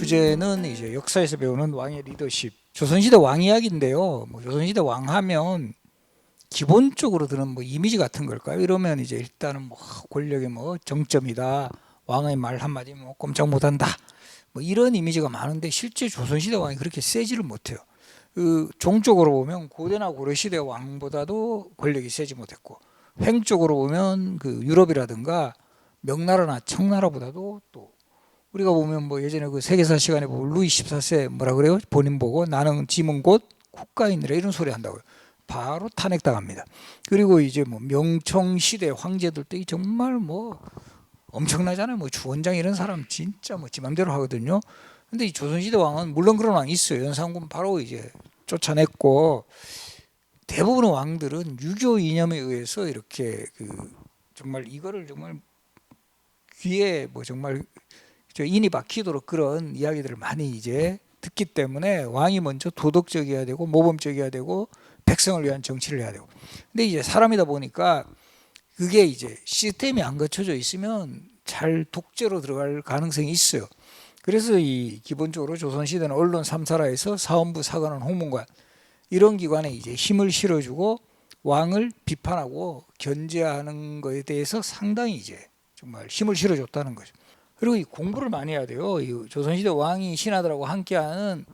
주제는 이제 역사에서 배우는 왕의 리더십. 조선시대 왕 이야기인데요. 조선시대 왕 하면 기본적으로 드는 이미지 같은 걸까요? 이러면 이제 일단은 권력의 정점이다. 왕의 말 한마디 꼼짝 못한다. 이런 이미지가 많은데 실제 조선시대 왕이 그렇게 세지를 못해요. 종적으로 보면 고대나 고려시대 왕보다도 권력이 세지 못했고, 횡적으로 보면 유럽이라든가 명나라나 청나라보다도 또 우리가 보면 예전에 세계사 시간에 보면 루이 14세 뭐라 그래요? 본인 보고 나는 짐은 곧 국가인이라 이런 소리 한다고요. 바로 탄핵당합니다. 그리고 이제 명청시대 황제들도 정말 엄청나잖아요. 주원장 이런 사람 진짜 지 맘대로 하거든요. 근데 이 조선시대 왕은 물론 그런 왕이 있어요. 연산군 바로 이제 쫓아냈고, 대부분의 왕들은 유교 이념에 의해서 이렇게 정말 이거를 정말 귀에 정말 인이 박히도록 그런 이야기들을 많이 이제 듣기 때문에 왕이 먼저 도덕적이어야 되고 모범적이어야 되고 백성을 위한 정치를 해야 되고. 근데 이제 사람이다 보니까 그게 이제 시스템이 안 갖춰져 있으면 잘 독재로 들어갈 가능성이 있어요. 그래서 이 기본적으로 조선시대는 언론 3사라에서 사원부, 사관원, 홍문관 이런 기관에 이제 힘을 실어주고 왕을 비판하고 견제하는 것에 대해서 상당히 이제 정말 힘을 실어줬다는 거죠. 그리고 이 공부를 많이 해야 돼요. 이 조선시대 왕이 신하들하고 함께하는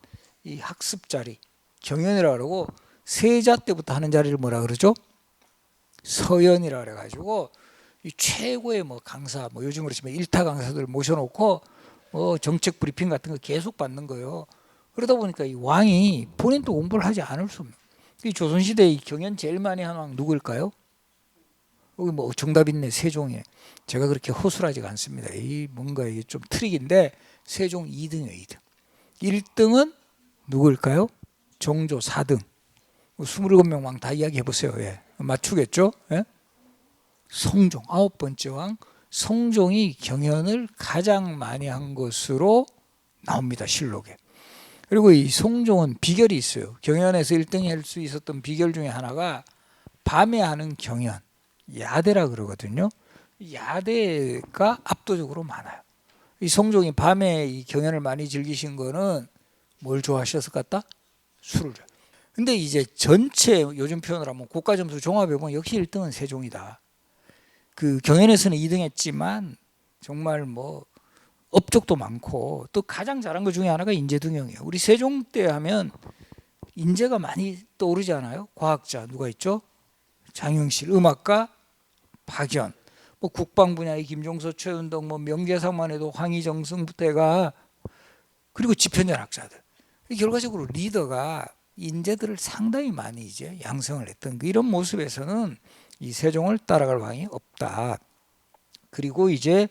이 학습 자리, 경연이라 그러고, 세자 때부터 하는 자리를 뭐라 그러죠? 서연이라 그래가지고 이 최고의 강사, 요즘 그렇지만 일타 강사들 모셔놓고 정책 브리핑 같은 거 계속 받는 거예요. 그러다 보니까 이 왕이 본인도 공부를 하지 않을 수 없는. 이 조선시대 이 경연 제일 많이 한 왕 누구일까요? 여기 정답 있네. 세종이네. 제가 그렇게 허술하지가 않습니다. 뭔가 이게 좀 트릭인데 세종 2등이에요. 2등. 1등은 누구일까요? 정조 4등. 27명 왕 다 이야기해 보세요. 예. 맞추겠죠? 예? 성종 9번째 왕 성종이 경연을 가장 많이 한 것으로 나옵니다. 실록에. 그리고 이 성종은 비결이 있어요. 경연에서 1등이 할 수 있었던 비결 중에 하나가 밤에 하는 경연, 야대라 그러거든요. 야대가 압도적으로 많아요. 이 성종이 밤에 이 경연을 많이 즐기신 거는 뭘 좋아하셨을 것 같다? 술을. 근데 이제 전체 요즘 표현을 하면 국가 점수 종합해 보면 역시 1등은 세종이다. 경연에서는 2등 했지만 정말 업적도 많고, 또 가장 잘한 것 중에 하나가 인재등용이에요. 우리 세종 때 하면 인재가 많이 떠오르지 않아요? 과학자 누가 있죠? 장영실, 음악가 박연, 국방 분야의 김종서, 최은덕, 명계상만 해도 황희정승부터 해가, 그리고 집현전학자들. 결과적으로 리더가 인재들을 상당히 많이 이제 양성을 했던 이런 모습에서는 이 세종을 따라갈 왕이 없다. 그리고 이제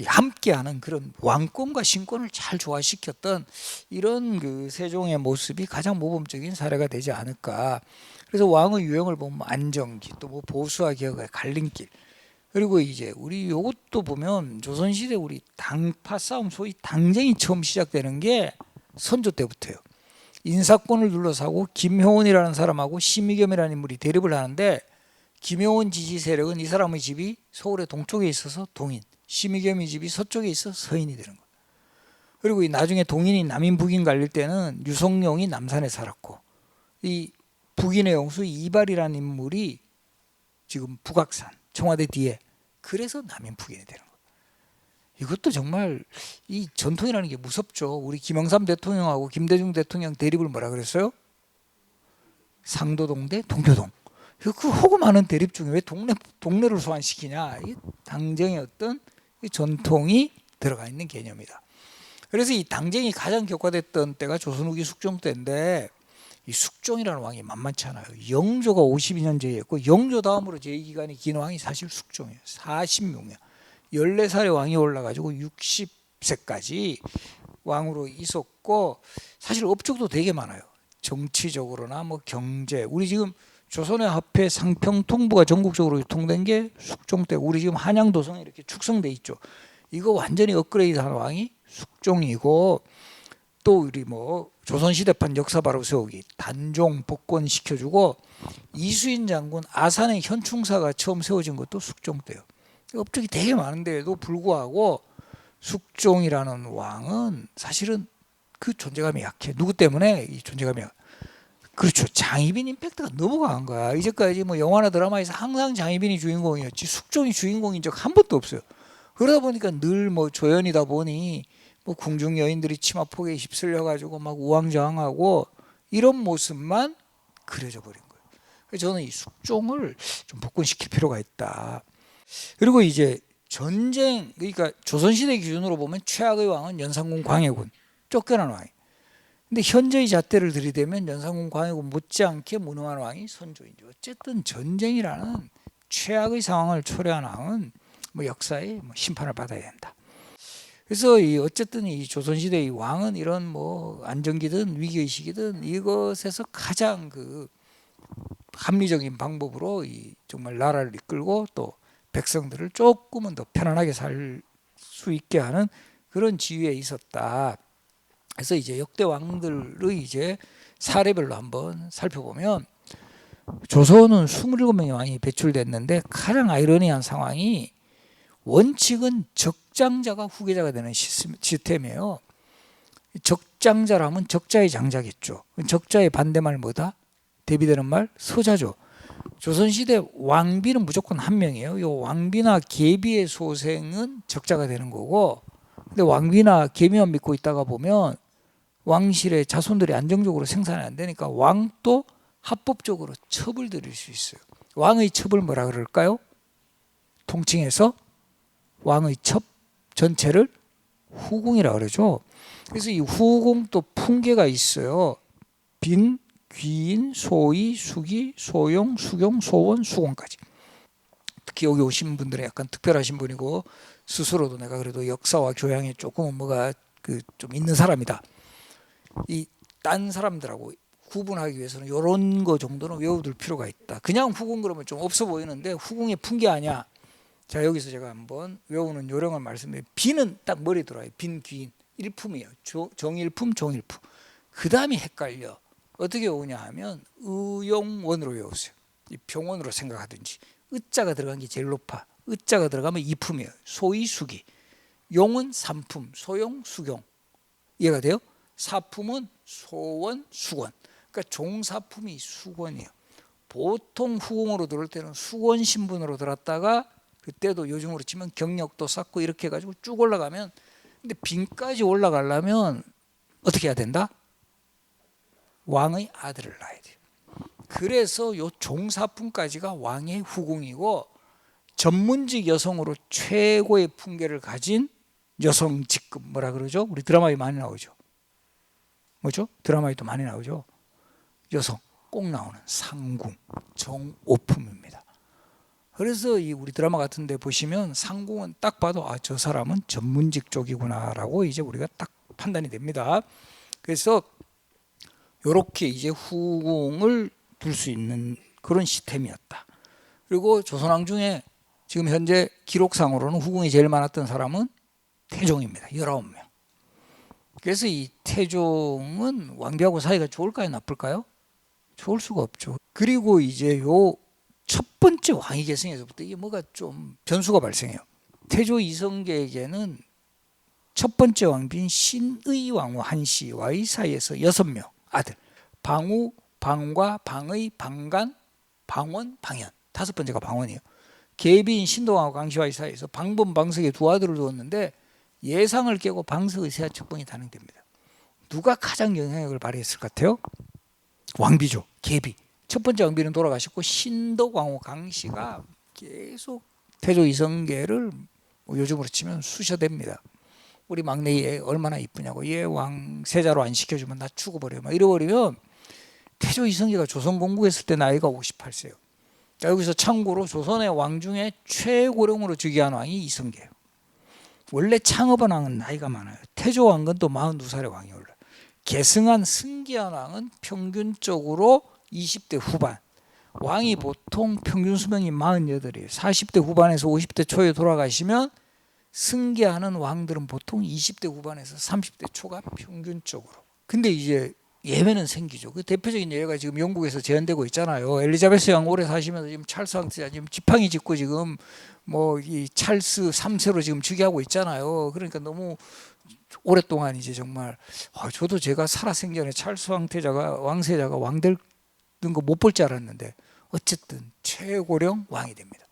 함께하는 그런 왕권과 신권을 잘 조화시켰던 이런 세종의 모습이 가장 모범적인 사례가 되지 않을까. 그래서 왕의 유형을 보면 안정기, 또 보수와 개혁의 갈림길, 그리고 이제 우리 요것도 보면 조선시대 우리 당파 싸움, 소위 당쟁이 처음 시작되는 게 선조 때부터예요. 인사권을 둘러싸고 김효원이라는 사람하고 심의겸이라는 인물이 대립을 하는데, 김효원 지지 세력은 이 사람의 집이 서울의 동쪽에 있어서 동인, 심의겸의 집이 서쪽에 있어 서인이 되는 거예요. 그리고 나중에 동인이 남인 북인 갈릴 때는 유성룡이 남산에 살았고, 이 북인의 영수 이발이라는 인물이 지금 북악산 청와대 뒤에, 그래서 남인 북인이 되는 거예요. 이것도 정말 이 전통이라는 게 무섭죠. 우리 김영삼 대통령하고 김대중 대통령 대립을 뭐라 그랬어요? 상도동 대 동교동. 허구 많은 대립 중에 왜 동네를 소환시키냐? 이 당쟁의 어떤 전통이 들어가 있는 개념이다. 그래서 이 당쟁이 가장 격화됐던 때가 조선 후기 숙종 때인데, 이 숙종이라는 왕이 만만치 않아요. 영조가 52년 제위했고, 영조 다음으로 제위 기간이 긴 왕이 사실 숙종이에요. 46년. 14살의 왕이 올라가지고 60세까지 왕으로 있었고, 사실 업적도 되게 많아요. 정치적으로나 경제. 우리 지금 조선의 화폐 상평통부가 전국적으로 유통된 게 숙종 때, 우리 지금 한양도성에 이렇게 축성돼 있죠. 이거 완전히 업그레이드한 왕이 숙종이고, 또 우리 조선시대판 역사 바로 세우기, 단종 복권 시켜주고, 이수인 장군 아산의 현충사가 처음 세워진 것도 숙종 때요. 업적이 되게 많은데도 불구하고 숙종이라는 왕은 사실은 그 존재감이 약해. 누구 때문에 이 존재감이 약해? 그렇죠. 장희빈 임팩트가 너무 강한 거야. 이제까지 뭐 영화나 드라마에서 항상 장희빈이 주인공이었지 숙종이 주인공인 적 한 번도 없어요. 그러다 보니까 늘 뭐 조연이다 보니 뭐 궁중 여인들이 치마폭에 휩쓸려 가지고 막 우왕좌왕하고 이런 모습만 그려져 버린 거예요. 그래서 저는 이 숙종을 좀 복권시킬 필요가 있다. 그리고 이제 전쟁, 그러니까 조선시대 기준으로 보면 최악의 왕은 연산군 광해군, 쫓겨난 왕이. 근데 현재의 잣대를 들이대면 연산군 광해군 못지않게 무능한 왕이 선조인지. 어쨌든 전쟁이라는 최악의 상황을 초래한 왕은 뭐 역사에 뭐 심판을 받아야 된다. 그래서 어쨌든 이 조선시대의 왕은 이런 뭐 안정기든 위기의식이든 이것에서 가장 그 합리적인 방법으로 정말 나라를 이끌고 또 백성들을 조금은 더 편안하게 살 수 있게 하는 그런 지위에 있었다. 그래서 이제 역대 왕들의 이제 사례별로 한번 살펴보면 조선은 27명의 왕이 배출됐는데 가장 아이러니한 상황이 원칙은 적장자가 후계자가 되는 시스템이에요. 적장자라면 적자의 장자겠죠. 적자의 반대말 뭐다? 대비되는 말 서자죠. 조선시대 왕비는 무조건 한 명이에요. 이 왕비나 계비의 소생은 적자가 되는 거고, 근데 왕비나 계비만 믿고 있다가 보면 왕실의 자손들이 안정적으로 생산이 안 되니까 왕도 합법적으로 첩을 들일 수 있어요. 왕의 첩을 뭐라 그럴까요? 통칭해서 왕의 첩 전체를 후궁이라 그러죠. 그래서 이 후궁도 풍계가 있어요. 빈, 귀인, 소위, 수기, 소용, 수경, 소원, 수공까지. 특히 여기 오신 분들은 약간 특별하신 분이고 스스로도 내가 그래도 역사와 교양에 조금은 뭐가 좀 있는 사람이다. 이 딴 사람들하고 구분하기 위해서는 이런 거 정도는 외워둘 필요가 있다. 그냥 후궁 그러면 좀 없어 보이는데 후궁의 풍계 아니야. 자, 여기서 제가 한번 외우는 요령을 말씀드려요. 빈은 딱 머리에 들어와요. 빈, 귀인. 일품이에요. 정일품, 종일품. 그 다음이 헷갈려. 어떻게 외우냐 하면 의용원으로 외우세요. 이 병원으로 생각하든지. 의자가 들어간 게 제일 높아. 의자가 들어가면 이품이에요. 소위, 수기. 용은 삼품, 소용, 수경. 이해가 돼요? 사품은 소원, 수권. 그러니까 종사품이 수권이에요. 보통 후궁으로 들어올 때는 수권 신분으로 들었다가 그때도 요즘으로 치면 경력도 쌓고 이렇게 해가지고 쭉 올라가면, 근데 빈까지 올라가려면 어떻게 해야 된다? 왕의 아들을 낳아야 돼요. 그래서 요 종사품까지가 왕의 후궁이고, 전문직 여성으로 최고의 품계를 가진 여성 직급, 뭐라 그러죠? 우리 드라마에 많이 나오죠. 뭐죠? 드라마에도 많이 나오죠. 여성 꼭 나오는 상궁, 정오품입니다. 그래서 이 우리 드라마 같은 데 보시면 상궁은 딱 봐도 아, 저 사람은 전문직 쪽이구나라고 이제 우리가 딱 판단이 됩니다. 그래서 이렇게 이제 후궁을 둘 수 있는 그런 시스템이었다. 그리고 조선왕 중에 지금 현재 기록상으로는 후궁이 제일 많았던 사람은 태종입니다. 19명. 그래서 이 태종은 왕비하고 사이가 좋을까요? 나쁠까요? 좋을 수가 없죠. 그리고 이제 요 첫 번째 왕위 계승에서부터 이게 뭐가 좀 변수가 발생해요. 태조 이성계에게는 첫 번째 왕비인 신의 왕후 한씨와의 사이에서 6명 아들, 방우, 방과, 방의, 방간, 방원, 방현. 5번째가 방원이에요. 계비인 신도왕후 강씨와의 사이에서 방본, 방석의 2 아들을 두었는데 예상을 깨고 방석의 세아 첩봉이 단행됩니다. 누가 가장 영향력을 발휘했을 것 같아요? 왕비죠. 계비. 첫 번째 왕비는 돌아가셨고 신덕왕후 강씨가 계속 태조 이성계를 요즘으로 치면 수셔댑니다. 우리 막내 얘 얼마나 이쁘냐고, 얘 왕세자로 안 시켜주면 나 죽어버려 막 이러버리면, 태조 이성계가 조선 건국했을 때 나이가 58세예요. 여기서 참고로 조선의 왕 중에 최고령으로 즉위한 왕이 이성계예요. 원래 창업한 왕은 나이가 많아요. 태조 왕건 또 42살의 왕이 올라요. 계승한 승기한 왕은 평균적으로 20대 후반. 왕이 보통 평균 수명이 48이에요. 40대 후반에서 50대 초에 돌아가시면 승계하는 왕들은 보통 20대 후반에서 30대 초가 평균적으로. 근데 이제 예외는 생기죠. 그 대표적인 예가 지금 영국에서 제한되고 있잖아요. 엘리자베스 왕 오래 사시면서 지금 찰스 왕자 지금 지팡이 짚고 지금 뭐 이 찰스 3세로 지금 즉위하고 있잖아요. 그러니까 너무 오랫동안 이제 정말 저도 제가 살아생전에 찰스 왕세자가 왕 될 거 못 볼 줄 알았는데 어쨌든 최고령 왕이 됩니다.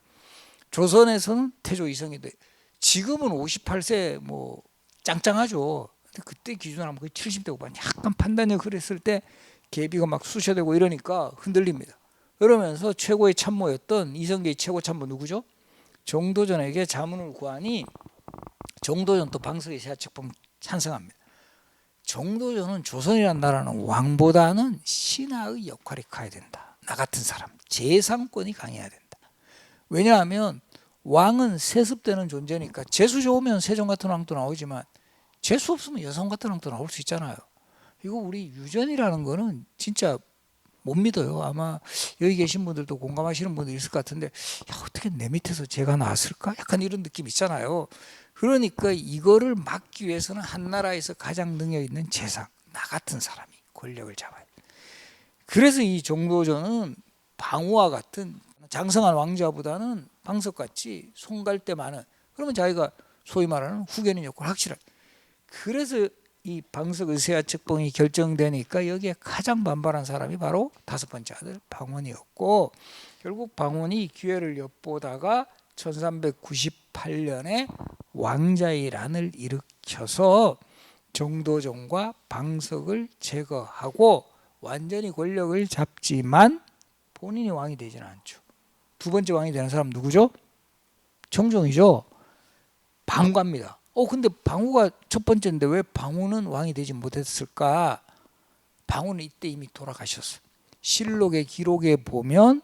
조선에서는 태조 이성이 돼. 지금은 58세 뭐 짱짱하죠. 근데 그때 기준으로 하면 거의 70대 후반, 약간 판단력 그랬을 때 계비가 막 쑤셔대고 이러니까 흔들립니다. 그러면서 최고의 참모였던 이성계의 최고 참모 누구죠? 정도전에게 자문을 구하니 정도전 또 방석의 세아측봉 찬성합니다. 정도전은 조선이라는 나라는 왕보다는 신하의 역할이 커야 된다. 나 같은 사람, 재상권이 강해야 된다. 왜냐하면 왕은 세습되는 존재니까 재수 좋으면 세종 같은 왕도 나오지만 재수 없으면 여성 같은 왕도 나올 수 있잖아요. 이거 우리 유전이라는 거는 진짜 못 믿어요. 아마 여기 계신 분들도 공감하시는 분들 있을 것 같은데, 야, 어떻게 내 밑에서 제가 나왔을까? 약간 이런 느낌 있잖아요. 그러니까 이거를 막기 위해서는 한 나라에서 가장 능력 있는 재상, 나 같은 사람이 권력을 잡아야 돼. 그래서 이 정도전은 방우와 같은 장성한 왕자보다는 방석같이 손갈데 많은, 그러면 자기가 소위 말하는 후견인 역할을 확실하게. 그래서 이 방석 의세아측봉이 결정되니까 여기에 가장 반발한 사람이 바로 다섯 번째 아들 방원이었고, 결국 방원이 기회를 엿보다가 1398년에 왕자의 난을 일으켜서 정도전과 방석을 제거하고 완전히 권력을 잡지만 본인이 왕이 되지는 않죠. 두 번째 왕이 되는 사람 누구죠? 정종이죠. 방과입니다. 근데 방우가 첫 번째인데 왜 방우는 왕이 되지 못했을까? 방우는 이때 이미 돌아가셨어요. 실록의 기록에 보면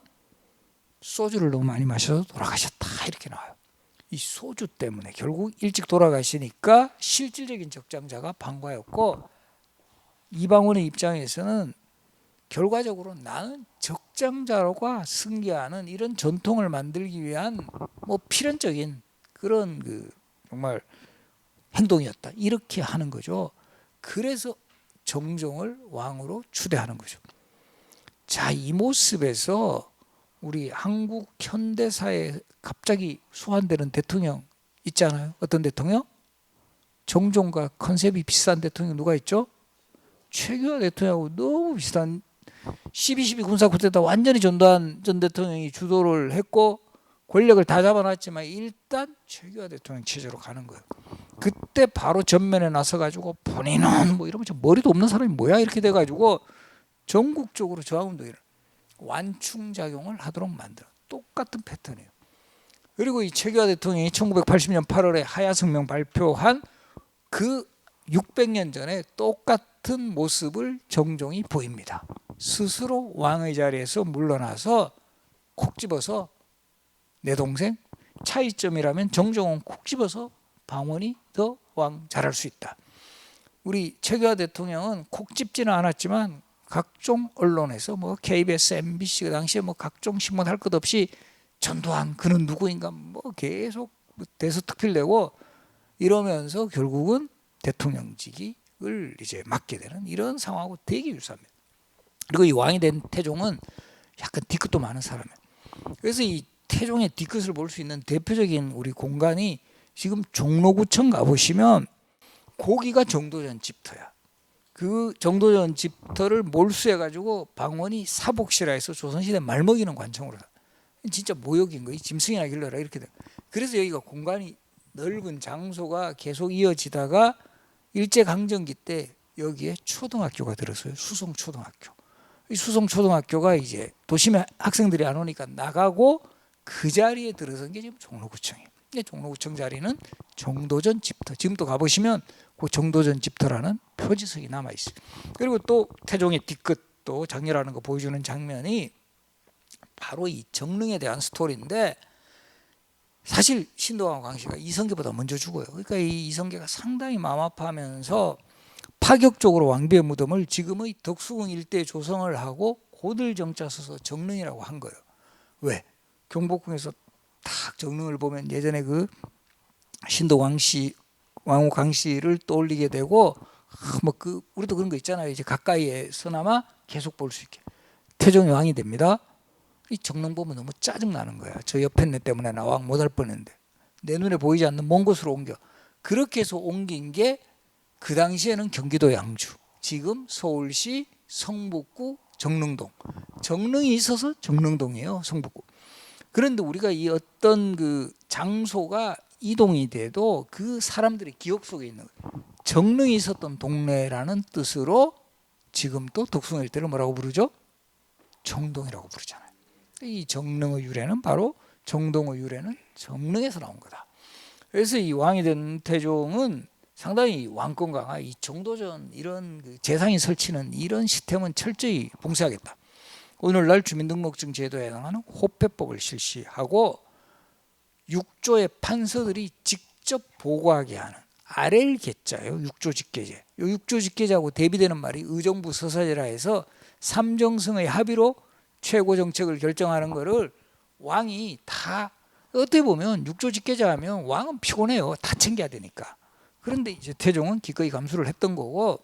소주를 너무 많이 마셔서 돌아가셨다 이렇게 나와요. 이 소주 때문에 결국 일찍 돌아가시니까 실질적인 적장자가 방과였고, 이방원의 입장에서는 결과적으로 나는 적장자로가 승계하는 이런 전통을 만들기 위한 뭐 필연적인 그런 정말 행동이었다 이렇게 하는 거죠. 그래서 정종을 왕으로 추대하는 거죠. 자, 이 모습에서 우리 한국 현대사에 갑자기 소환되는 대통령 있잖아요. 어떤 대통령? 정종과 컨셉이 비슷한 대통령 누가 있죠? 최규하 대통령하고 너무 비슷한 12.12 군사 쿠데타 완전히 전두환 전 대통령이 주도를 했고 권력을 다 잡아놨지만 일단 최규하 대통령 체제로 가는 거예요. 그때 바로 전면에 나서가지고 본인은 뭐 이러면 머리도 없는 사람이 뭐야 이렇게 돼가지고 전국적으로 저항운동이 완충작용을 하도록 만들어. 똑같은 패턴이에요. 그리고 이 최규하 대통령이 1980년 8월에 하야성명 발표한 그 600년 전에 똑같은 모습을 정종이 보입니다. 스스로 왕의 자리에서 물러나서 콕 집어서 내 동생, 차이점이라면 정종은 콕 집어서 방원이 더 왕 잘할 수 있다. 우리 최규하 대통령은 콕 집지는 않았지만 각종 언론에서 뭐 KBS, MBC 그 당시에 뭐 각종 신문 할 것 없이 전두환 그는 누구인가 뭐 계속 대서특필내고 이러면서 결국은 대통령직을 이제 맡게 되는 이런 상황하고 되게 유사합니다. 그리고 이 왕이 된 태종은 약간 뒤끝도 많은 사람이에요. 그래서 이 태종의 뒤끝을 볼 수 있는 대표적인 우리 공간이 지금 종로구청 가보시면 거기가 정도전 집터야. 그 정도전 집터를 몰수해가지고 방원이 사복실화해서 조선시대 말먹이는 관청으로 진짜 모욕인 거예요. 짐승이나 길러라 이렇게 돼. 그래서 여기가 공간이 넓은 장소가 계속 이어지다가 일제강점기 때 여기에 초등학교가 들었어요. 수성초등학교. 이 수성초등학교가 이제 도심에 학생들이 안 오니까 나가고 그 자리에 들어선 게 지금 종로구청이에요. 종로구청 자리는 정도전 집터. 지금도 가보시면 그 정도전 집터라는 표지석이 남아 있어요. 그리고 또 태종의 뒤끝 또 장렬하는 거 보여주는 장면이 바로 이 정릉에 대한 스토리인데, 사실 신도와 광씨가 이성계보다 먼저 죽어요. 그러니까 이 이성계가 상당히 마음 아파하면서 파격적으로 왕비의 무덤을 지금의 덕수궁 일대에 조성을 하고 고들 정자 써서 정릉이라고 한 거예요. 왜? 경복궁에서 딱 정릉을 보면 예전에 그 신도 광씨, 왕후 광씨를 떠올리게 되고 우리도 그런 거 있잖아요. 이제 가까이에서나마 계속 볼 수 있게. 태종이 왕이 됩니다. 이 정릉 보면 너무 짜증 나는 거야. 저 옆에 내 때문에 나 왕 못할 뻔했는데 내 눈에 보이지 않는 먼 곳으로 옮겨. 그렇게 해서 옮긴 게 그 당시에는 경기도 양주, 지금 서울시 성북구 정릉동. 정릉이 있어서 정릉동이에요, 성북구. 그런데 우리가 이 어떤 그 장소가 이동이 돼도 그 사람들의 기억 속에 있는 거예요. 정릉이 있었던 동네라는 뜻으로 지금도 덕숭 일대를 뭐라고 부르죠? 정동이라고 부르잖아요. 이 정릉의 유래는 바로 정동의 유래는 정릉에서 나온 거다. 그래서 이 왕이 된 태종은 상당히 왕권 강화, 이 정도전 이런 그 재상이 설치는 이런 시스템은 철저히 봉쇄하겠다. 오늘날 주민등록증 제도에 해당하는 호패법을 실시하고 6조의 판서들이 직접 보고하게 하는 아렐계자예요. 6조 직계제. 이 6조 직계제하고 대비되는 말이 의정부 서사제라 해서 삼정승의 합의로 최고 정책을 결정하는 거를 왕이 다 어떻게 보면 6조 직계제 하면 왕은 피곤해요. 다 챙겨야 되니까. 그런데 이제 태종은 기꺼이 감수를 했던 거고,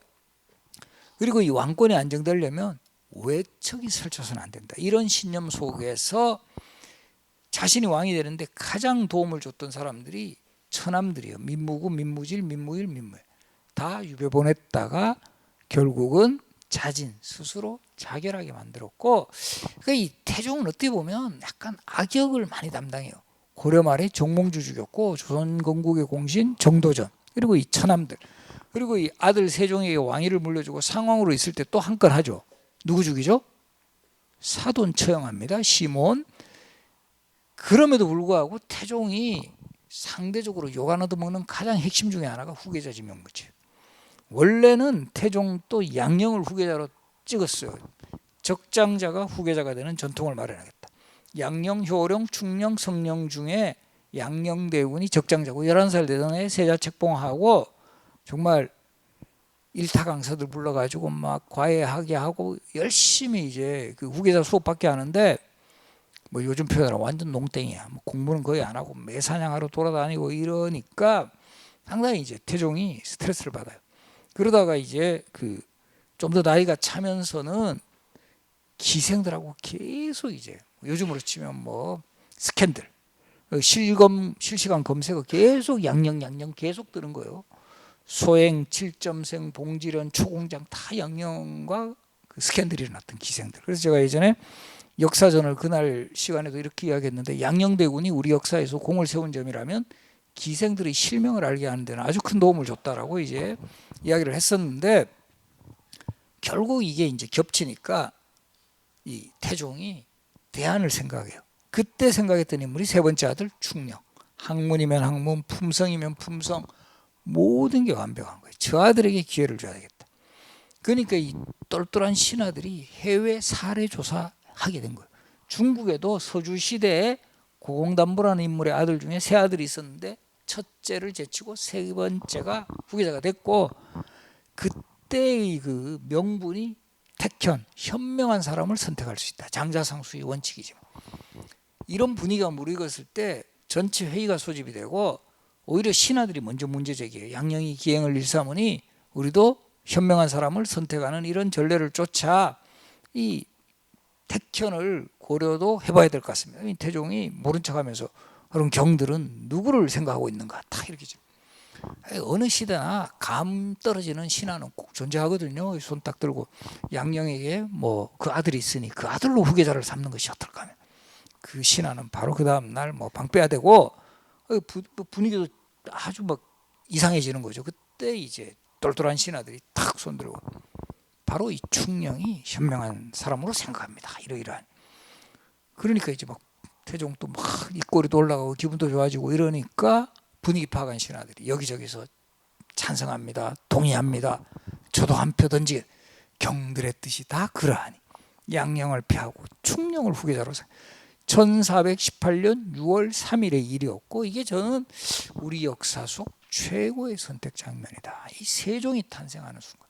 그리고 이 왕권이 안정되려면 외척이 설쳐서는 안 된다. 이런 신념 속에서 자신이 왕이 되는데 가장 도움을 줬던 사람들이 처남들이에요. 민무구, 민무질, 민무일, 민무회 다 유배 보냈다가 결국은 자진 스스로 자결하게 만들었고, 그러니까 이 태종은 어떻게 보면 약간 악역을 많이 담당해요. 고려 말에 정몽주 죽였고 조선 건국의 공신 정도전, 그리고 이 처남들, 그리고 이 아들 세종에게 왕위를 물려주고 상왕으로 있을 때 또 한 건 하죠. 누구 죽이죠? 사돈 처형합니다. 시몬. 그럼에도 불구하고 태종이 상대적으로 욕 안 얻어먹는 가장 핵심 중에 하나가 후계자 지명부지. 원래는 태종도 양령을 후계자로 찍었어요. 적장자가 후계자가 되는 전통을 마련하겠다. 양령, 효령, 충령, 성령 중에 양령대군이 적장자고 11살 되던 해 세자책봉하고 정말 일타 강사들 불러가지고 막 과외하게 하고 열심히 이제 그 후계자 수업받게 하는데, 뭐 요즘 표현으로 완전 농땡이야. 뭐 공부는 거의 안 하고 매사냥하러 돌아다니고 이러니까 상당히 이제 태종이 스트레스를 받아요. 그러다가 이제 그 좀 더 나이가 차면서는 기생들하고 계속 이제 요즘으로 치면 뭐 스캔들, 실시간 검색어 계속 양령 계속 뜨는 거예요. 소행, 칠점생, 봉지련, 초공장 다 양령과 그 스캔들이 일어났던 기생들. 그래서 제가 예전에 역사전을 그날 시간에도 이렇게 이야기했는데, 양령대군이 우리 역사에서 공을 세운 점이라면 기생들의 실명을 알게 하는 데는 아주 큰 도움을 줬다라고 이제 이야기를 했었는데, 결국 이게 이제 겹치니까 이 태종이 대안을 생각해요. 그때 생각했던 인물이 세 번째 아들 충령. 학문이면 학문, 품성이면 품성, 모든 게 완벽한 거예요. 저 아들에게 기회를 줘야 되겠다. 그러니까 이 똘똘한 신하들이 해외 사례 조사하게 된 거예요. 중국에도 서주 시대에 고공담보라는 인물의 아들 중에 세 아들이 있었는데 첫째를 제치고 세 번째가 후계자가 됐고, 그때의 그 명분이 택현, 현명한 사람을 선택할 수 있다. 장자상수의 원칙이지만, 이런 분위기가 무르익었을 때 전체 회의가 소집이 되고 오히려 신하들이 먼저 문제 제기해요. 양령이 기행을 일삼으니 우리도 현명한 사람을 선택하는 이런 전례를 쫓아 이 택현을 고려도 해봐야 될 것 같습니다. 태종이 모른 척하면서 그런 경들은 누구를 생각하고 있는가, 다 이렇게. 어느 시대나 감 떨어지는 신하는 꼭 존재하거든요. 손 딱 들고 양령에게 뭐 그 아들이 있으니 그 아들로 후계자를 삼는 것이 어떨까 하면 그 신하는 바로 그 다음 날 뭐 방빼야 되고 분위기도 아주 막 이상해지는 거죠. 그때 이제 똘똘한 신하들이 탁 손들고 바로 이 충령이 현명한 사람으로 생각합니다. 이러이러한. 그러니까 이제 막 태종도 막 입꼬리도 올라가고 기분도 좋아지고 이러니까 분위기 파악한 신하들이 여기저기서 찬성합니다. 동의합니다. 저도 한 표 던지. 경들의 뜻이 다 그러하니 양령을 피하고 충령을 후계자로 1418년 6월 3일의 일이었고, 이게 저는 우리 역사 속 최고의 선택 장면이다. 이 세종이 탄생하는 순간.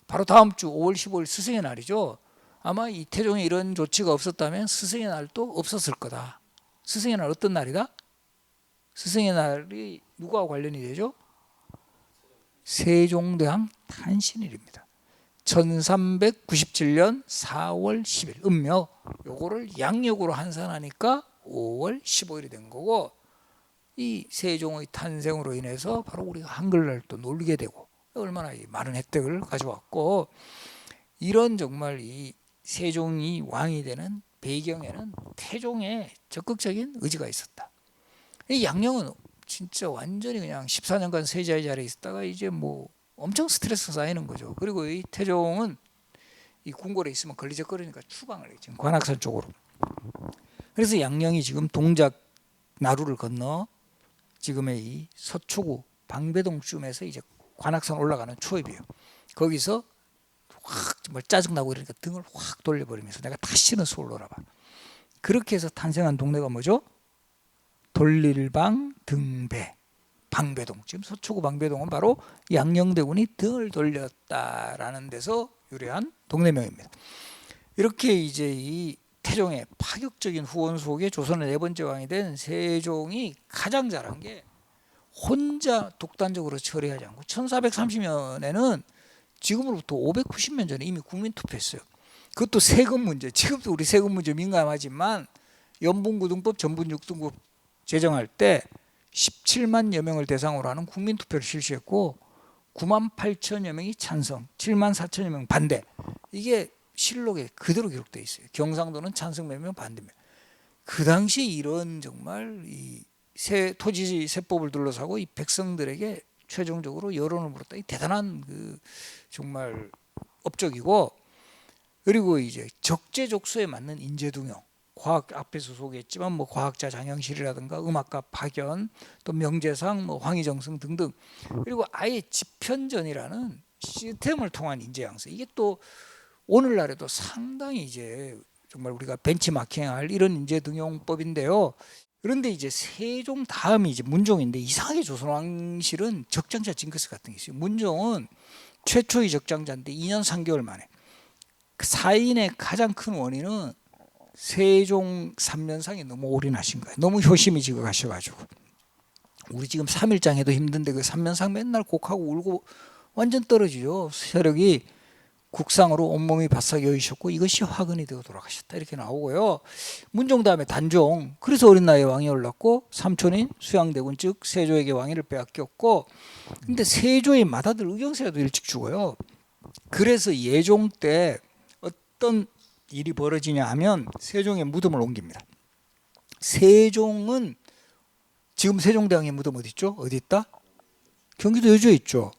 바로 다음 주 5월 15일 스승의 날이죠. 아마 이 태종에 이런 조치가 없었다면 스승의 날도 없었을 거다. 스승의 날 어떤 날이다? 스승의 날이 누구와 관련이 되죠? 세종대왕 탄신일입니다. 1397년 4월 10일 음력, 요거를 양력으로 환산하니까 5월 15일이 된 거고, 이 세종의 탄생으로 인해서 바로 우리가 한글날도 놀게 되고 얼마나 이 많은 혜택을 가져왔고, 이런 정말 이 세종이 왕이 되는 배경에는 태종의 적극적인 의지가 있었다. 이 양녕은 진짜 완전히 그냥 14년간 세자의 자리에 있었다가 이제 뭐 엄청 스트레스 쌓이는 거죠. 그리고 이 태종은 이 궁궐에 있으면 걸리적거리니까 추방을 했죠. 관악산 쪽으로. 그래서 양녕이 지금 동작 나루를 건너 지금의 이 서초구 방배동쯤에서 이제 관악산 올라가는 초입이에요. 거기서 확 정말 짜증나고 이러니까 등을 확 돌려버리면서 내가 다시는 서울로 오라봐. 그렇게 해서 탄생한 동네가 뭐죠? 돌릴방 등배 방배동. 지금 서초구 방배동은 바로 양녕대군이 등을 돌렸다라는 데서 유래한 동네명입니다. 이렇게 이제 이 태종의 파격적인 후원 속에 조선의 네 번째 왕이 된 세종이 가장 잘한 게 혼자 독단적으로 처리하지 않고 1430년에는 지금으로부터 590년 전에 이미 국민투표했어요. 그것도 세금 문제. 지금도 우리 세금 문제 민감하지만 연분고등법, 전분육등법 제정할 때 17만여 명을 대상으로 하는 국민투표를 실시했고 9만 8천여 명이 찬성, 7만 4천여 명 반대. 이게 실록에 그대로 기록되어 있어요. 경상도는 찬성 몇 명 반대면. 그 당시 이런 정말 이 토지 세법을 둘러싸고 이 백성들에게 최종적으로 여론을 물었다. 이 대단한 그 정말 업적이고, 그리고 이제 적재적소에 맞는 인재등용. 과학 앞에서 소개했지만 뭐 과학자 장영실이라든가 음악가 박연, 또 명재상, 뭐 황희정승 등등. 그리고 아예 집현전이라는 시스템을 통한 인재 양성. 이게 또 오늘날에도 상당히 이제 정말 우리가 벤치마킹할 이런 인재 등용법인데요. 그런데 이제 세종 다음이 이제 문종인데 이상하게 조선왕실은 적장자 징크스 같은 게 있어요. 문종은 최초의 적장자인데 2년 3개월 만에. 그 사인의 가장 큰 원인은 세종 3년상에 너무 올인하신 거예요. 너무 효심이 지어가셔가지고. 우리 지금 3일장 해도 힘든데 그 3년상 맨날 곡하고 울고 완전 떨어지죠. 세력이 국상으로 온몸이 바싹 여의셨고 이것이 화근이 되어 돌아가셨다 이렇게 나오고요. 문종 다음에 단종. 그래서 어린 나이에 왕이 올랐고 삼촌인 수양대군 즉 세조에게 왕위를 빼앗겼고, 근데 세조의 맏아들 의경세도 일찍 죽어요. 그래서 예종 때 어떤 일이 벌어지냐 하면 세종의 무덤을 옮깁니다. 세종은 지금 세종대왕의 무덤 어디 있죠? 어디 있다? 경기도 여주에 있죠.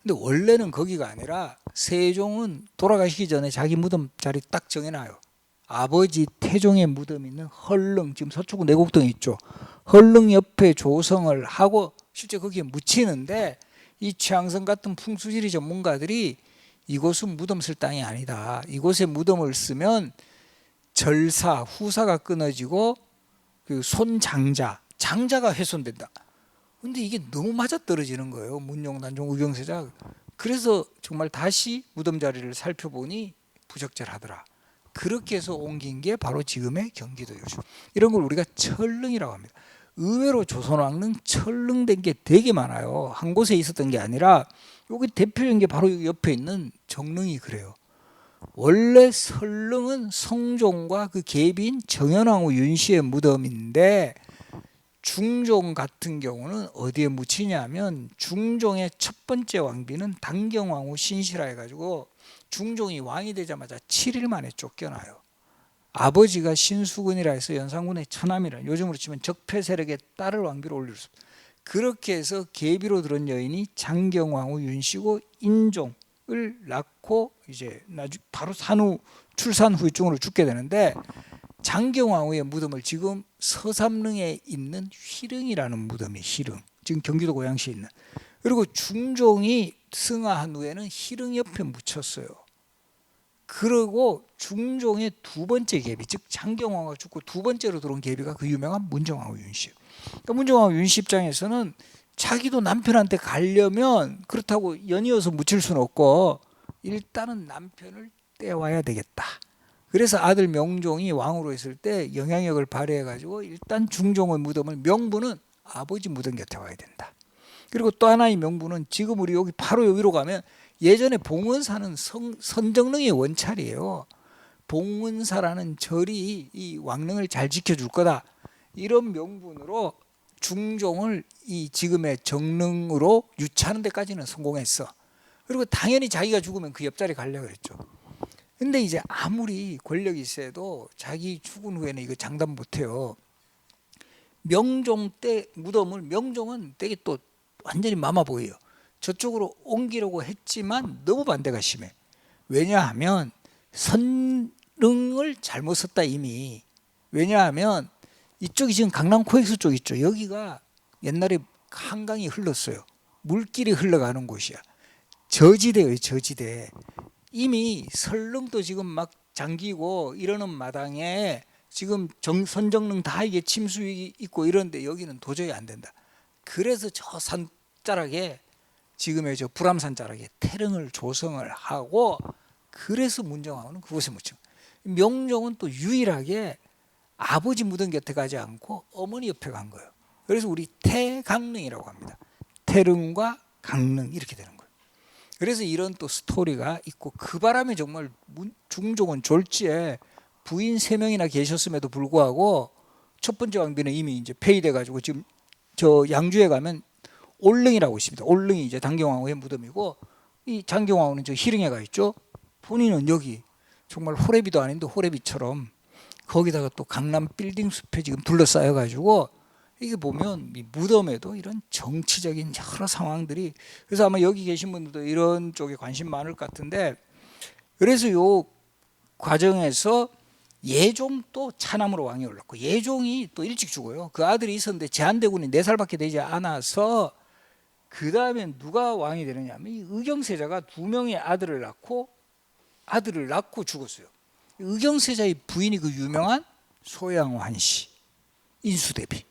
근데 원래는 거기가 아니라 세종은 돌아가시기 전에 자기 무덤 자리 딱 정해놔요. 아버지 태종의 무덤 있는 헐릉, 지금 서초구 내곡동에 있죠. 헐릉 옆에 조성을 하고 실제 거기에 묻히는데 이 최양성 같은 풍수지리 전문가들이 이곳은 무덤 쓸 땅이 아니다. 이곳에 무덤을 쓰면 절사, 후사가 끊어지고 그 손장자, 장자가 훼손된다. 근데 이게 너무 맞아떨어지는 거예요. 문종, 단종, 의경세자. 그래서 정말 다시 무덤 자리를 살펴보니 부적절하더라. 그렇게 해서 옮긴 게 바로 지금의 경기도 여주. 이런 걸 우리가 철릉이라고 합니다. 의외로 조선왕릉 철릉된 게 되게 많아요. 한 곳에 있었던 게 아니라 여기 대표적인 게 바로 여기 옆에 있는 정릉이 그래요. 원래 설릉은 성종과 그 계비인 정현왕후 윤씨의 무덤인데 중종 같은 경우는 어디에 묻히냐면 중종의 첫 번째 왕비는 당경왕후 신실라 해가지고 중종이 왕이 되자마자 7일 만에 쫓겨나요. 아버지가 신수군이라 해서 연산군의 처남이라 요즘으로 치면 적폐 세력의 딸을 왕비로 올릴 수 없어요. 그렇게 해서 계비로 들은 여인이 장경왕후 윤씨고 인종을 낳고 이제 바로 산후 출산 후유증으로 죽게 되는데, 장경왕후의 무덤을 지금 서삼릉에 있는 휘릉이라는 무덤이 휘릉, 지금 경기도 고양시에 있는. 그리고 중종이 승하한 후에는 휘릉 옆에 묻혔어요. 그리고 중종의 두 번째 계비, 즉 장경왕후가 죽고 두 번째로 들어온 계비가 그 유명한 문정왕후 윤씨. 그러니까 문정왕후 윤씨 입장에서는 자기도 남편한테 가려면 그렇다고 연이어서 묻힐 수는 없고 일단은 남편을 떼와야 되겠다. 그래서 아들 명종이 왕으로 있을 때 영향력을 발휘해가지고 일단 중종의 무덤을, 명부는 아버지 무덤 곁에 와야 된다. 그리고 또 하나의 명부는 지금 우리 여기 바로 여기로 가면 예전에 봉은사는 선정릉의 원찰이에요. 봉은사라는 절이 이 왕릉을 잘 지켜줄 거다. 이런 명분으로 중종을 이 지금의 정릉으로 유치하는 데까지는 성공했어. 그리고 당연히 자기가 죽으면 그 옆자리 가려고 그랬죠. 근데 이제 아무리 권력이 있어도 자기 죽은 후에는 이거 장담 못해요. 명종 때 무덤을, 명종은 되게 또 완전히 마마보이예요. 저쪽으로 옮기려고 했지만 너무 반대가 심해. 왜냐하면 선릉을 잘못 썼다 이미. 왜냐하면 이쪽이 지금 강남 코엑스 쪽 있죠. 여기가 옛날에 한강이 흘렀어요. 물길이 흘러가는 곳이야. 저지대예요, 저지대. 이미 설릉도 지금 막 잠기고 이러는 마당에 지금 선정릉 다 이게 침수위 있고 이런데 여기는 도저히 안 된다. 그래서 저 산자락에 지금의 저 불암산 자락에 태릉을 조성을 하고, 그래서 문정왕후는 그곳에 묻힌 거예요. 명종은 또 유일하게 아버지 무덤 곁에 가지 않고 어머니 옆에 간 거예요. 그래서 우리 태강릉이라고 합니다. 태릉과 강릉 이렇게 되는 거예요. 그래서 이런 또 스토리가 있고, 그 바람에 정말 중종은 졸지에 부인 3명이나 계셨음에도 불구하고 첫 번째 왕비는 이미 이제 폐위돼 가지고 지금 저 양주에 가면 올릉이라고 있습니다. 올릉이 이제 단경왕후의 무덤이고, 이 장경왕후는 저 희릉에 가 있죠. 본인은 여기 정말 호래비도 아닌데 호래비처럼 거기다가 또 강남 빌딩 숲에 지금 둘러싸여 가지고, 이게 보면 이 무덤에도 이런 정치적인 여러 상황들이, 그래서 아마 여기 계신 분들도 이런 쪽에 관심 많을 것 같은데, 그래서 요 과정에서 예종도 차남으로 왕이 올랐고, 예종이 또 일찍 죽어요. 그 아들이 있었는데 제한대군이 4살밖에 되지 않아서, 그 다음에 누가 왕이 되느냐 하면 이 의경세자가 2명의 아들을 낳고 죽었어요. 의경세자의 부인이 그 유명한 소양환씨, 인수대비.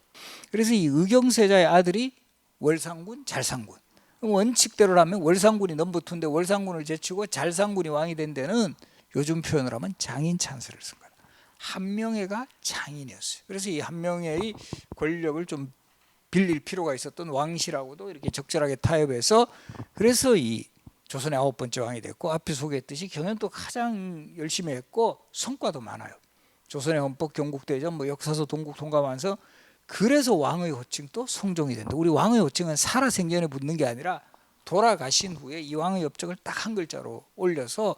그래서 이 의경세자의 아들이 월상군, 잘상군. 원칙대로라면 월상군이 넘버2인데 월상군을 제치고 잘상군이 왕이 된 데는 요즘 표현을 하면 장인 찬스를 쓴 거예요. 한명회가 장인이었어요. 그래서 이 한명회의 권력을 좀 빌릴 필요가 있었던 왕실하고도 이렇게 적절하게 타협해서, 그래서 이 조선의 9번째 왕이 됐고, 앞에 소개했듯이 경연도 가장 열심히 했고 성과도 많아요. 조선의 헌법, 경국대전, 뭐 역사서, 동국 통감하면서, 그래서 왕의 호칭도 성종이 된다. 우리 왕의 호칭은 살아생전에 붙는 게 아니라 돌아가신 후에 이 왕의 업적을 딱 한 글자로 올려서,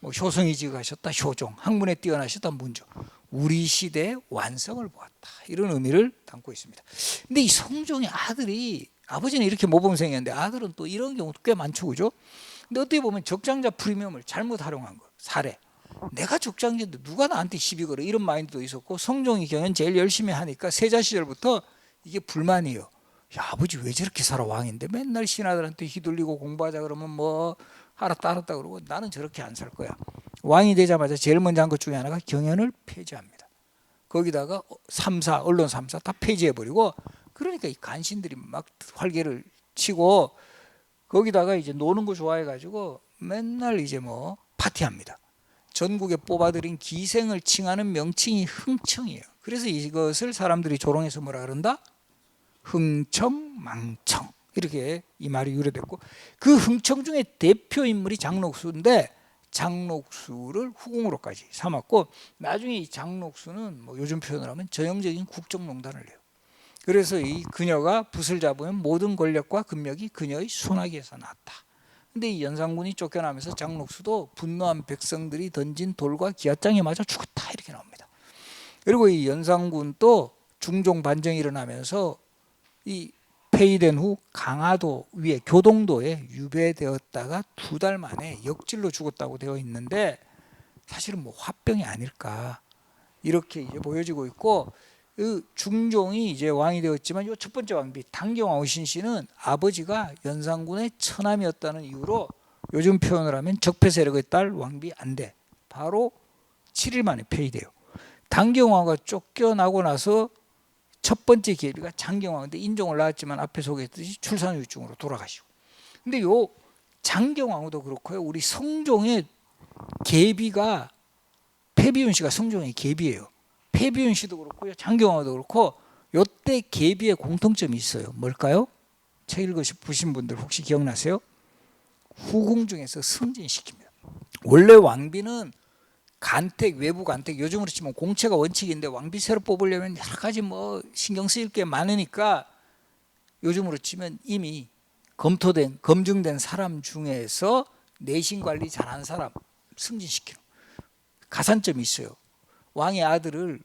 뭐 효성이 지으셨다 효종, 학문에 뛰어나셨다 문종, 우리 시대의 완성을 보았다, 이런 의미를 담고 있습니다. 근데 이 성종의 아들이, 아버지는 이렇게 모범생이었는데 아들은 또 이런 경우도 꽤 많죠, 그죠? 근데 어떻게 보면 적장자 프리미엄을 잘못 활용한 거 사례. 내가 적장자인데 누가 나한테 시비 걸어, 이런 마인드도 있었고, 성종이 경연 제일 열심히 하니까 세자 시절부터 이게 불만이에요. 야, 아버지 왜 저렇게 살아, 왕인데 맨날 신하들한테 휘둘리고 공부하자 그러면 뭐 알았다 그러고, 나는 저렇게 안 살 거야. 왕이 되자마자 제일 먼저 한 것 중에 하나가 경연을 폐지합니다. 거기다가 3사, 언론 3사 다 폐지해버리고, 그러니까 이 간신들이 막 활개를 치고, 거기다가 이제 노는 거 좋아해가지고 맨날 이제 뭐 파티합니다. 전국에 뽑아들인 기생을 칭하는 명칭이 흥청이에요. 그래서 이것을 사람들이 조롱해서 뭐라 그런다? 흥청망청, 이렇게 이 말이 유래됐고, 그 흥청 중에 대표 인물이 장록수인데 장록수를 후궁으로까지 삼았고, 나중에 이 장록수는 뭐 요즘 표현을 하면 전형적인 국정농단을 해요. 그래서 이 그녀가 붓을 잡으면 모든 권력과 금력이 그녀의 손아귀에서 났다. 근데 이 연산군이 쫓겨나면서 장록수도 분노한 백성들이 던진 돌과 기아장에 맞아 죽었다, 이렇게 나옵니다. 그리고 이 연산군도 중종 반정이 일어나면서 이 폐위된 후 강화도 위에 교동도에 유배되었다가 2달 만에 역질로 죽었다고 되어 있는데, 사실은 뭐 화병이 아닐까, 이렇게 이제 보여지고 있고, 그 중종이 이제 왕이 되었지만 이 첫 번째 왕비 단경왕후 신씨는 아버지가 연산군의 처남이었다는 이유로 요즘 표현을 하면 적폐 세력의 딸 왕비 안 돼. 바로 7일 만에 폐위돼요. 단경왕후가 쫓겨나고 나서 첫 번째 계비가 장경왕후인데 인종을 낳았지만 앞에 소개했듯이 출산후유증으로 돌아가시고. 근데 요 장경왕후도 그렇고요. 우리 성종의 계비가 패비윤 씨가 성종의 계비예요. 패비윤 씨도 그렇고요. 장경왕후도 그렇고, 요때 계비의 공통점이 있어요. 뭘까요? 책 읽으신 분들 혹시 기억나세요? 후궁 중에서 승진시킵니다. 원래 왕비는 간택, 외부 간택, 요즘으로 치면 공채가 원칙인데 왕비 새로 뽑으려면 여러 가지 뭐 신경 쓰일 게 많으니까 요즘으로 치면 이미 검증된 사람 중에서 내신 관리 잘하는 사람 승진시키는 가산점이 있어요. 왕의 아들을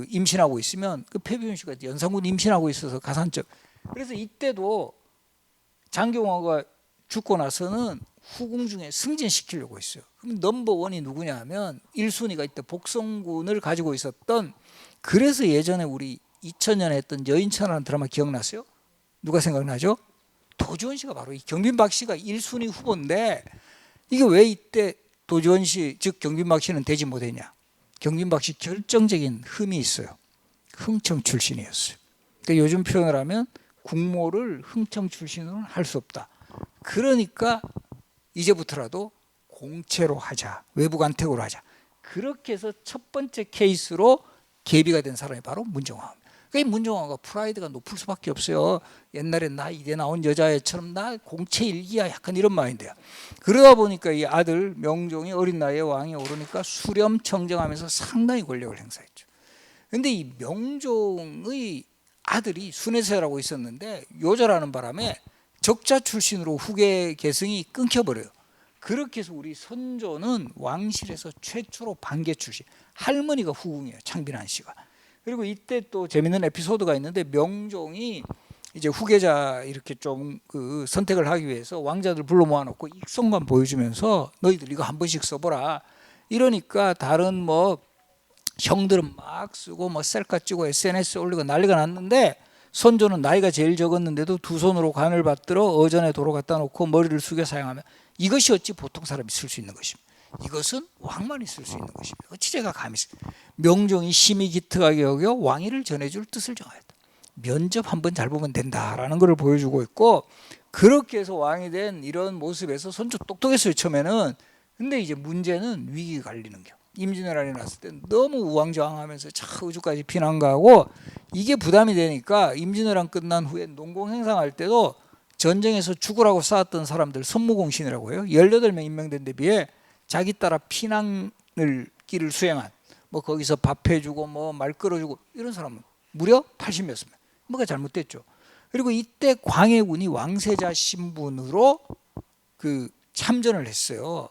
임신하고 있으면 패비윤 씨가 연산군 임신하고 있어서 가산점. 그래서 이때도 장경화가 죽고 나서는 후궁 중에 승진시키려고 했어요. 그럼 넘버원이 누구냐 하면 1순위가 이때 복성군을 가지고 있었던, 그래서 예전에 우리 2000년에 했던 여인천하라는 드라마 기억나세요? 누가 생각나죠? 도지원 씨가 바로 이 경빈박 씨가 1순위 후보인데, 이게 왜 이때 도지원 씨, 즉 경빈박 씨는 되지 못했냐? 경빈박 씨 결정적인 흠이 있어요. 흥청 출신이었어요. 그러니까 요즘 표현을 하면 국모를 흥청 출신으로는 할 수 없다. 그러니까 이제부터라도 공채로 하자, 외부 간택으로 하자. 그렇게 해서 첫 번째 케이스로 계비가 된 사람이 바로 문정왕입니다. 그러니까 문정왕과 프라이드가 높을 수밖에 없어요. 옛날에 나 이대 나온 여자애처럼 나 공채 일기야, 약간 이런 마인드야. 그러다 보니까 이 아들 명종이 어린 나이에 왕이 오르니까 수렴청정하면서 상당히 권력을 행사했죠. 그런데 이 명종의 아들이 순회세라고 있었는데 요절하는 바람에 적자 출신으로 후계 계승이 끊겨버려요. 그렇게 해서 우리 선조는 왕실에서 최초로 반계 출신, 할머니가 후궁이에요, 창빈한 씨가. 그리고 이때 또 재밌는 에피소드가 있는데, 명종이 이제 후계자 이렇게 좀 선택을 하기 위해서 왕자들 불러 모아놓고 익성관 보여주면서 너희들 이거 한 번씩 써보라. 이러니까 다른 형들은 막 쓰고 셀카 찍고 SNS에 올리고 난리가 났는데, 선조는 나이가 제일 적었는데도 두 손으로 관을 받들어 어전에 도로 갖다 놓고 머리를 숙여 사용하면, 이것이 어찌 보통 사람이 쓸 수 있는 것입니다. 이것은 왕만이 쓸 수 있는 것입니다. 어찌 제가 감히 명종이 심히 기특하게 여겨 왕위를 전해줄 뜻을 정하였다. 면접 한번 잘 보면 된다라는 것을 보여주고 있고, 그렇게 해서 왕이 된 이런 모습에서 선조 똑똑했어요, 처음에는. 근데 이제 문제는 위기 관리는 겨. 임진왜란이 났을 때 너무 우왕좌왕하면서 우주까지 피난 가고, 이게 부담이 되니까 임진왜란 끝난 후에 농공행상할 때도 전쟁에서 죽으라고 싸웠던 사람들 선무공신이라고 해요. 18명 임명된 데 비해 자기 따라 피난을 길을 수행한, 거기서 밥 해주고 말 끌어주고 이런 사람은 무려 80몇 명. 뭐가 잘못됐죠. 그리고 이때 광해군이 왕세자 신분으로 참전을 했어요.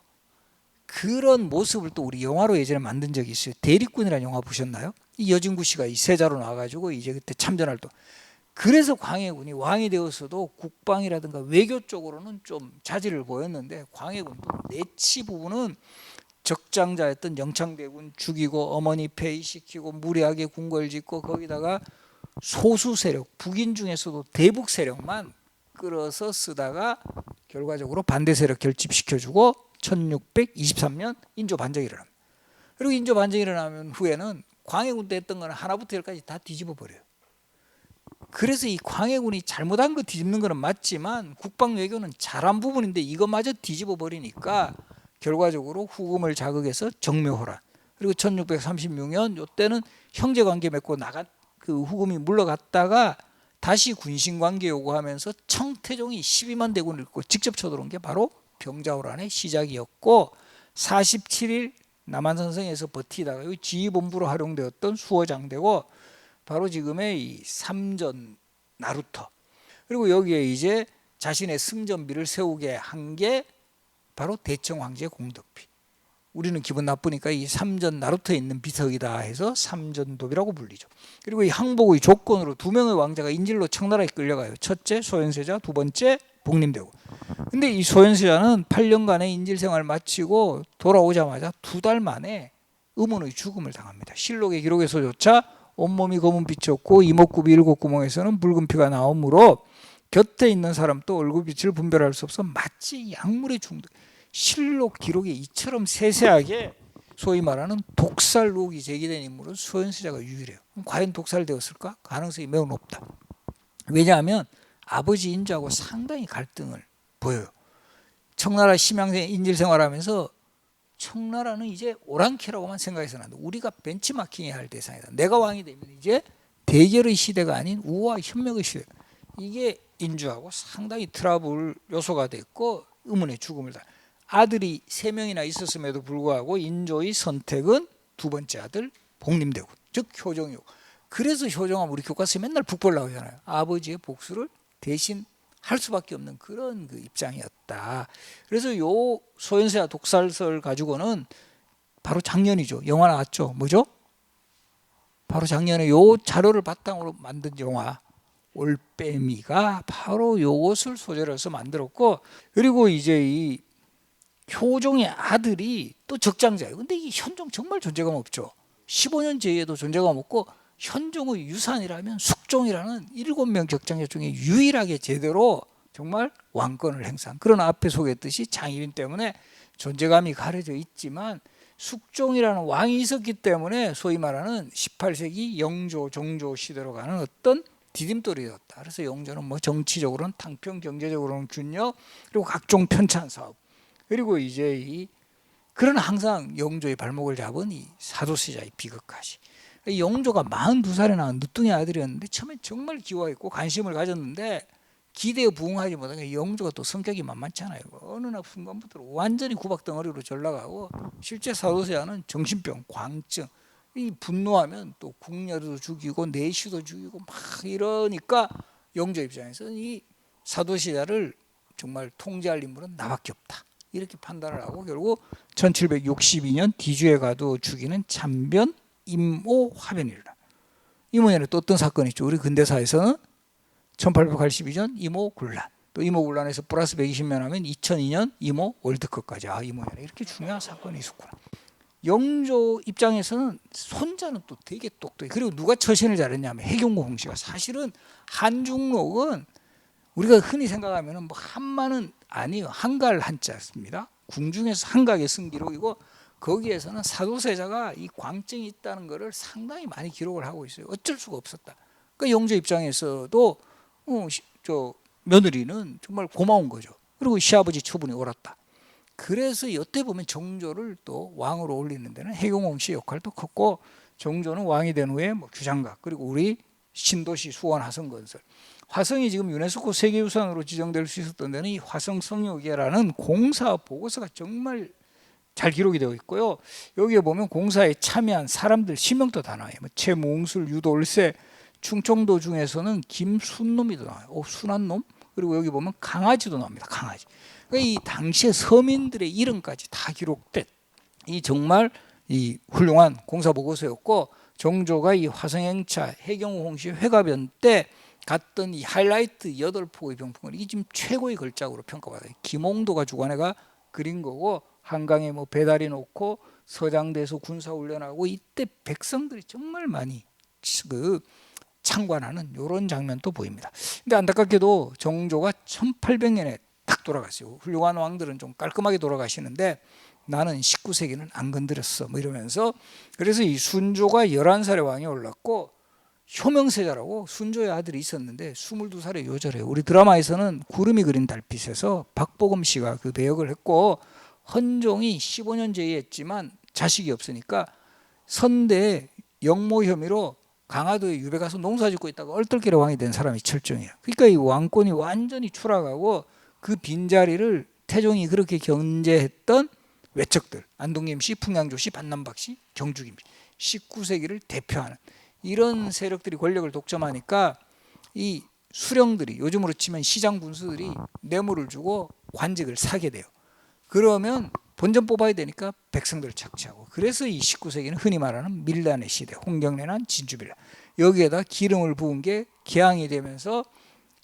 그런 모습을 또 우리 영화로 예전에 만든 적이 있어요. 대립군이라는 영화 보셨나요? 이 여진구 씨가 이 세자로 나와가지고 이제 그때 참전할 때, 그래서 광해군이 왕이 되어서도 국방이라든가 외교 쪽으로는 좀 자질을 보였는데, 광해군도 내치 부분은 적장자였던 영창대군 죽이고 어머니 폐위시키고 무리하게 궁궐 짓고, 거기다가 소수 세력, 북인 중에서도 대북 세력만 끌어서 쓰다가 결과적으로 반대 세력 결집시켜주고 1623년 인조 반정이 일어납니다. 그리고 인조 반정이 일어나면 후에는 광해군 때 했던 거는 하나부터 열까지 다 뒤집어 버려요. 그래서 이 광해군이 잘못한 거 뒤집는 거는 맞지만 국방 외교는 잘한 부분인데 이것마저 뒤집어 버리니까 결과적으로 후금을 자극해서 정묘호란, 그리고 1636년 이때는 형제관계 맺고 나간 후금이 물러갔다가 다시 군신관계 요구하면서 청태종이 12만 대군을 읽고 직접 쳐들어온 게 바로 병자호란의 시작이었고, 47일 남한산성에서 버티다가 지휘본부로 활용되었던 수호장대고, 바로 지금의 이 삼전 나루터, 그리고 여기에 이제 자신의 승전비를 세우게 한 게 바로 대청 황제의 공덕비. 우리는 기분 나쁘니까 이 삼전 나루터에 있는 비석이다 해서 삼전도비라고 불리죠. 그리고 이 항복의 조건으로 2명의 왕자가 인질로 청나라에 끌려가요. 첫째 소현세자, 두 번째 복림대군. 근데 이 소현세자는 8년간의 인질 생활을 마치고 돌아오자마자 2달 만에 음운의 죽음을 당합니다. 실록의 기록에서조차 온몸이 검은 빛이었고 이목구비 7구멍에서는 붉은 피가 나오므로 곁에 있는 사람도 얼굴빛을 분별할 수 없어 마치 약물에 중독. 실록 기록에 이처럼 세세하게 소위 말하는 독살 의혹이 제기된 인물은 소현세자가 유일해요. 과연 독살되었을까? 가능성이 매우 높다. 왜냐하면 아버지 인조하고 상당히 갈등을 보여요. 청나라 심양생 인질 생활하면서 청나라는 이제 오랑캐라고만 생각해서는 안 돼. 우리가 벤치마킹해야 할 대상이다. 내가 왕이 되면 이제 대결의 시대가 아닌 우화 협력의 시대. 이게 인조하고 상당히 트러블 요소가 됐고 의문의 죽음을 당. 아들이 3명이나 있었음에도 불구하고 인조의 선택은 두 번째 아들 복림대군, 즉 효종이고. 그래서 효종하면 우리 교과서에 맨날 북벌 나오잖아요. 아버지의 복수를 대신 할 수밖에 없는 그런 그 입장이었다. 그래서 요 소현세와 독살설 가지고는 바로 작년이죠. 영화 나왔죠. 뭐죠? 바로 작년에 요 자료를 바탕으로 만든 영화 올빼미가 바로 요것을 소재로 해서 만들었고, 그리고 이제 이 효종의 아들이 또 적장자예요. 근데 이 현종 정말 존재감 없죠. 15년 제에도 존재감 없고, 현종의 유산이라면 숙종이라는 7명 적장자 중에 유일하게 제대로 정말 왕권을 행사한, 그런 앞에 소개했듯이 장일인 때문에 존재감이 가려져 있지만, 숙종이라는 왕이 있었기 때문에 소위 말하는 18세기 영조, 정조 시대로 가는 어떤 디딤돌이었다. 그래서 영조는 뭐 정치적으로는 탕평, 경제적으로는 균열, 그리고 각종 편찬 사업, 그리고 이제 이 그런 항상 영조의 발목을 잡은 이 사도세자의 비극까지. 영조가 42살에 낳은 늦둥이 아들이었는데 처음에 정말 기워했고 관심을 가졌는데 기대에 부응하지 못하니까 영조가 또 성격이 만만찮아요. 어느 날 순간부터 완전히 구박덩어리로 전락하고, 실제 사도세자는 정신병, 광증, 이 분노하면 또 궁녀도 죽이고 내시도 죽이고 막 이러니까 영조 입장에서는 이 사도세자를 정말 통제할 인물은 나밖에 없다, 이렇게 판단을 하고 결국 1762년 디주에 가도 죽이는 참변 임오 화변이라. 이 모양에 또 어떤 사건이 있죠. 우리 근대사에서는 1882년 임오 굴란, 또 임오 굴란에서 플러스 120년 하면 2002년 임오 월드컵까지, 이 모양에 이렇게 중요한 사건이 있었구나. 영조 입장에서는 손자는 또 되게 똑똑해. 그리고 누가 처신을 잘했냐면 해경고 홍씨가. 사실은 한중록은 우리가 흔히 생각하면 뭐 한마는 아니에요. 한갈 한자입니다. 궁중에서 한각의 승기록이고, 거기에서는 사도세자가 이 광증이 있다는 것을 상당히 많이 기록을 하고 있어요. 어쩔 수가 없었다. 그러니까 영조 입장에서도 저 며느리는 정말 고마운 거죠. 그리고 시아버지 처분이 옳았다. 그래서 여태 보면 정조를 또 왕으로 올리는 데는 해경홍 씨 역할도 컸고, 정조는 왕이 된 후에 뭐 규장각, 그리고 우리 신도시 수원 화성건설, 화성이 지금 유네스코 세계유산으로 지정될 수 있었던 데는 이 화성성역이라는 공사 보고서가 정말 잘 기록이 되어 있고요. 여기에 보면 공사에 참여한 사람들 실명도 다 나와요. 뭐 최몽술, 유돌세, 충청도 중에서는 김순놈이도 나와요. 순한놈. 그리고 여기 보면 강아지도 나옵니다. 강아지. 그러니까 이 당시의 서민들의 이름까지 다 기록된 이 정말 이 훌륭한 공사 보고서였고, 정조가 이 화성행차 해경호 홍씨 회가변 때 갔던 이 하이라이트 8폭의 병풍을 이게 지금 최고의 걸작으로 평가받아요. 김홍도가 주관해가 그린 거고, 한강에 뭐 배달이 놓고 서장대에서 군사훈련하고, 이때 백성들이 정말 많이 그 참관하는 이런 장면도 보입니다. 근데 안타깝게도 정조가 1800년에 딱 돌아갔어요. 훌륭한 왕들은 좀 깔끔하게 돌아가시는데 나는 19세기는 안 건드렸어 뭐 이러면서. 그래서 이 순조가 11살에 왕이 올랐고, 효명세자라고 순조의 아들이 있었는데 22살에 요절해요. 우리 드라마에서는 구름이 그린 달빛에서 박보검 씨가 그 배역을 했고, 헌종이 15년 제위했지만 자식이 없으니까 선대에 역모 혐의로 강화도에 유배 가서 농사 짓고 있다가 얼떨결에 왕이 된 사람이 철종이에요. 그러니까 이 왕권이 완전히 추락하고, 그 빈자리를 태종이 그렇게 견제했던 외척들, 안동김씨, 풍양조씨, 반남박씨, 경주김씨, 19세기를 대표하는 이런 세력들이 권력을 독점하니까 이 수령들이, 요즘으로 치면 시장 군수들이 뇌물을 주고 관직을 사게 돼요. 그러면 본전 뽑아야 되니까 백성들을 착취하고, 그래서 이 19세기는 흔히 말하는 밀란의 시대, 홍경래난 진주밀란, 여기에다 기름을 부은 게 개항이 되면서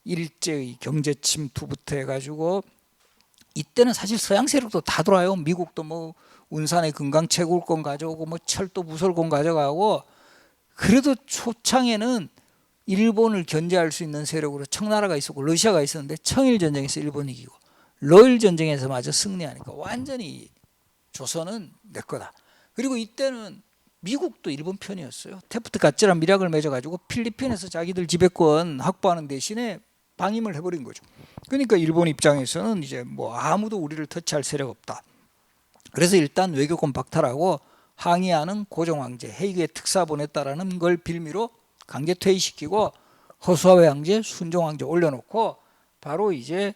일제의 경제 침투부터 해가지고, 이때는 사실 서양 세력도 다 돌아요. 미국도 뭐 운산의 금강 채굴권 가져오고 뭐 철도 무설권 가져가고. 그래도 초창에는 일본을 견제할 수 있는 세력으로 청나라가 있었고 러시아가 있었는데, 청일전쟁에서 일본이 이기고 러일전쟁에서 마저 승리하니까 완전히 조선은 내 거다. 그리고 이때는 미국도 일본 편이었어요. 테프트 가츠랑 밀약을 맺어가지고 필리핀에서 자기들 지배권 확보하는 대신에 방임을 해버린 거죠. 그러니까 일본 입장에서는 이제 뭐 아무도 우리를 터치할 세력 없다. 그래서 일단 외교권 박탈하고 항의하는 고종황제, 해이그에 특사 보냈다라는 걸 빌미로 강제 퇴위시키고, 허수아비 황제, 순종황제 올려놓고 바로 이제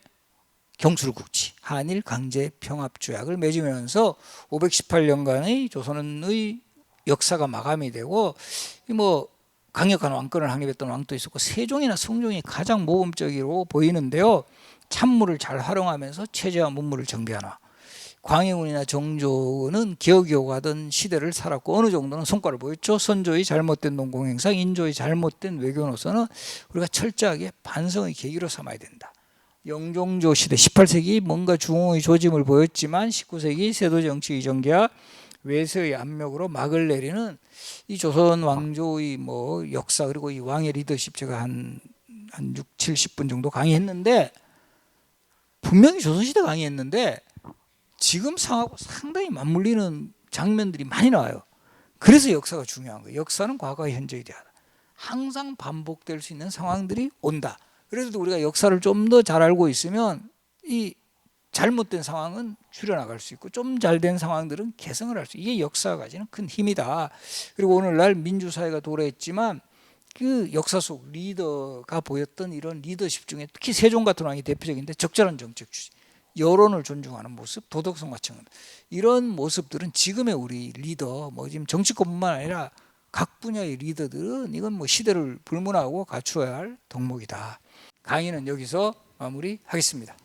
경술국지, 한일 강제 평합조약을 맺으면서 518년간의 조선의 역사가 마감이 되고, 뭐 강력한 왕권을 확립했던 왕도 있었고 세종이나 성종이 가장 모범적으로 보이는데요. 찬물을 잘 활용하면서 체제와 문물을 정비하나 광해군이나 정조는 기어이 오가던 시대를 살았고 어느 정도는 성과를 보였죠. 선조의 잘못된 농공행상, 인조의 잘못된 외교 노선은 우리가 철저하게 반성의 계기로 삼아야 된다. 영종조 시대 18세기 뭔가 중흥의 조짐을 보였지만 19세기 세도 정치 이전기와 외세의 압력으로 막을 내리는 이 조선 왕조의 뭐 역사 그리고 이 왕의 리더십 제가 한 6, 70분 정도 강의했는데 분명히 조선시대 강의했는데 지금 상하고 상당히 맞물리는 장면들이 많이 나와요. 그래서 역사가 중요한 거예요. 역사는 과거와 현재에 대하다. 항상 반복될 수 있는 상황들이 온다. 그래도 우리가 역사를 좀 더 잘 알고 있으면 이 잘못된 상황은 줄여나갈 수 있고 좀 잘된 상황들은 개성을 할 수 있고 이게 역사가 가지는 큰 힘이다. 그리고 오늘날 민주사회가 도래했지만 그 역사 속 리더가 보였던 이런 리더십 중에 특히 세종 같은 왕이 대표적인데 적절한 정책 추진, 여론을 존중하는 모습, 도덕성과 청음 이런 모습들은 지금의 우리 리더 뭐 지금 정치권뿐만 아니라 각 분야의 리더들은 이건 뭐 시대를 불문하고 갖추어야 할 덕목이다. 강의는 여기서 마무리하겠습니다.